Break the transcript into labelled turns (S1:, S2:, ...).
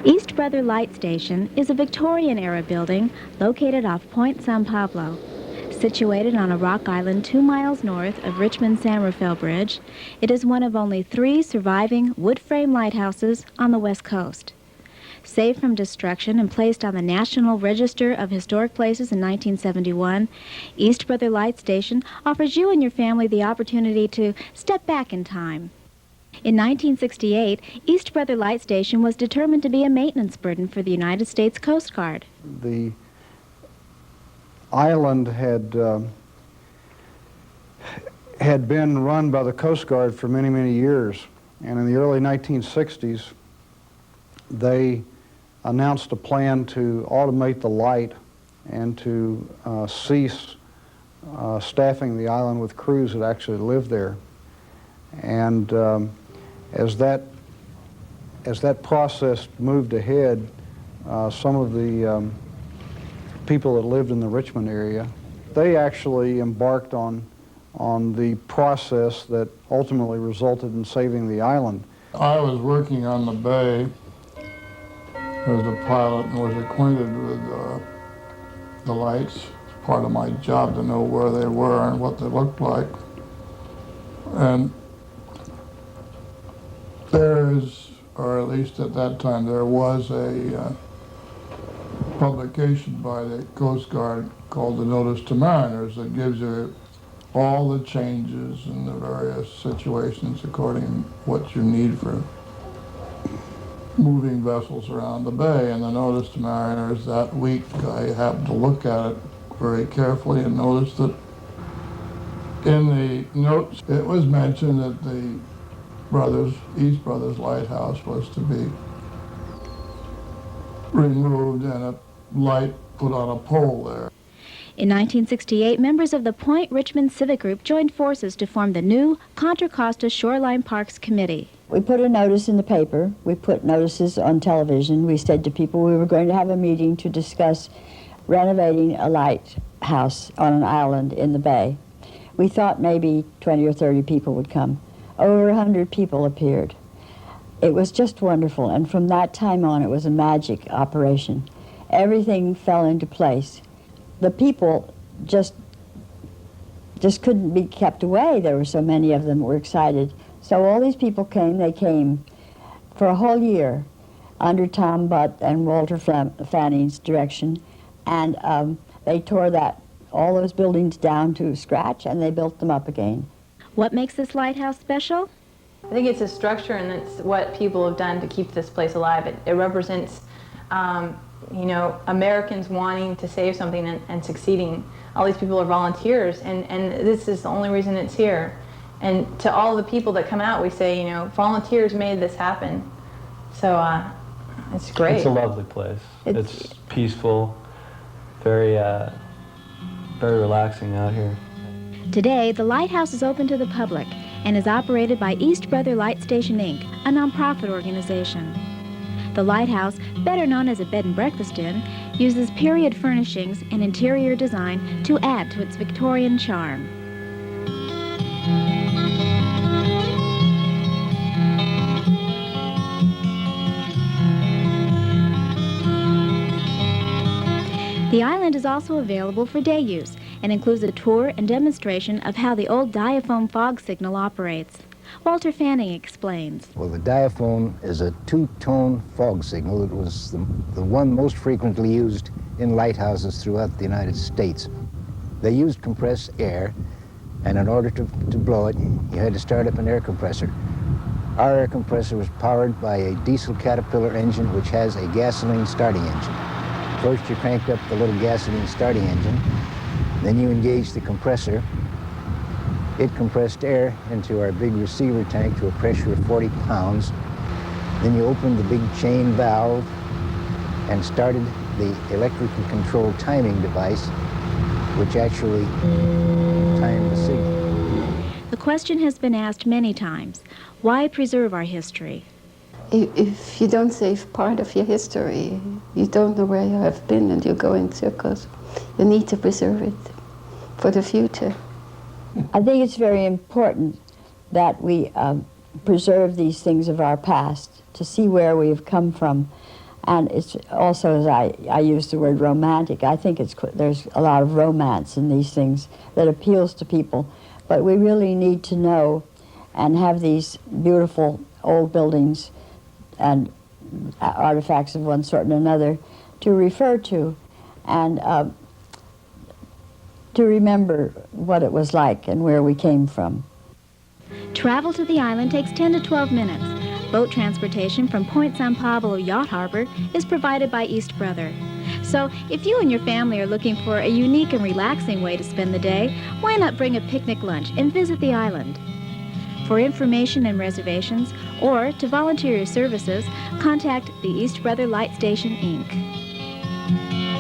S1: East Brother Light Station is a Victorian-era building located off Point San Pablo. Situated on a rock island 2 miles north of Richmond-San Rafael Bridge, it is one of only 3 surviving wood-frame lighthouses on the West Coast. Saved from destruction and placed on the National Register of Historic Places in 1971, East Brother Light Station offers you and your family the opportunity to step back in time. In 1968, East Brother Light Station was determined to be a maintenance burden for the United States Coast Guard.
S2: The island had been run by the Coast Guard for many, many years, and in the early 1960s, they announced a plan to automate the light and to cease staffing the island with crews that actually lived there. And as that process moved ahead, some of the people that lived in the Richmond area, they actually embarked on the process that ultimately resulted in saving the island.
S3: I was working on the bay as a pilot and was acquainted with the lights. It's part of my job to know where they were and what they looked like. And there is, or at least at that time, there was a publication by the Coast Guard called the Notice to Mariners that gives you all the changes in the various situations according to what you need for moving vessels around the bay. And the Notice to Mariners that week, I happened to look at it very carefully and noticed that in the notes it was mentioned that the East Brothers Lighthouse was to be removed and a light put on a pole there.
S1: In 1968, members of the Point Richmond Civic Group joined forces to form the new Contra Costa Shoreline Parks Committee.
S4: We put a notice in the paper. We put notices on television. We said to people we were going to have a meeting to discuss renovating a lighthouse on an island in the bay. We thought maybe 20 or 30 people would come. Over 100 people appeared. It was just wonderful, and from that time on it was a magic operation. Everything fell into place. The people just couldn't be kept away. There were so many of them who were excited. So all these people came. They came for a whole year under Tom Butt and Walter Fanning's direction, and they tore all those buildings down to scratch, and they built them up again.
S1: What makes this lighthouse special?
S5: I think it's a structure, and it's what people have done to keep this place alive. It represents, you know, Americans wanting to save something and succeeding. All these people are volunteers, and this is the only reason it's here. And to all the people that come out, we say, you know, volunteers made this happen. So it's great.
S6: It's a lovely place. It's peaceful, very relaxing out here.
S1: Today, the lighthouse is open to the public and is operated by East Brother Light Station, Inc., a nonprofit organization. The lighthouse, better known as a bed and breakfast inn, uses period furnishings and interior design to add to its Victorian charm. The island is also available for day use and includes a tour and demonstration of how the old diaphone fog signal operates. Walter Fanning explains.
S7: Well, the diaphone is a 2-tone fog signal. It was the one most frequently used in lighthouses throughout the United States. They used compressed air, and in order to blow it, you had to start up an air compressor. Our air compressor was powered by a diesel Caterpillar engine which has a gasoline starting engine. First you cranked up the little gasoline starting engine, then you engaged the compressor. It compressed air into our big receiver tank to a pressure of 40 pounds. Then you opened the big chain valve and started the electrically controlled timing device, which actually timed the signal.
S1: The question has been asked many times, why preserve our history?
S8: If you don't save part of your history, you don't know where you have been and you go in circles. You need to preserve it for the future.
S4: I think it's very important that we preserve these things of our past, to see where we have come from, And it's also, as I use the word romantic, I think there's a lot of romance in these things that appeals to people. But we really need to know and have these beautiful old buildings and artifacts of one sort and another to refer to and to remember what it was like and where we came from.
S1: Travel to the island takes 10 to 12 minutes. Boat transportation from Point San Pablo Yacht Harbor is provided by East Brother. So, if you and your family are looking for a unique and relaxing way to spend the day, why not bring a picnic lunch and visit the island? For information and reservations, or to volunteer your services, contact the East Brother Light Station, Inc.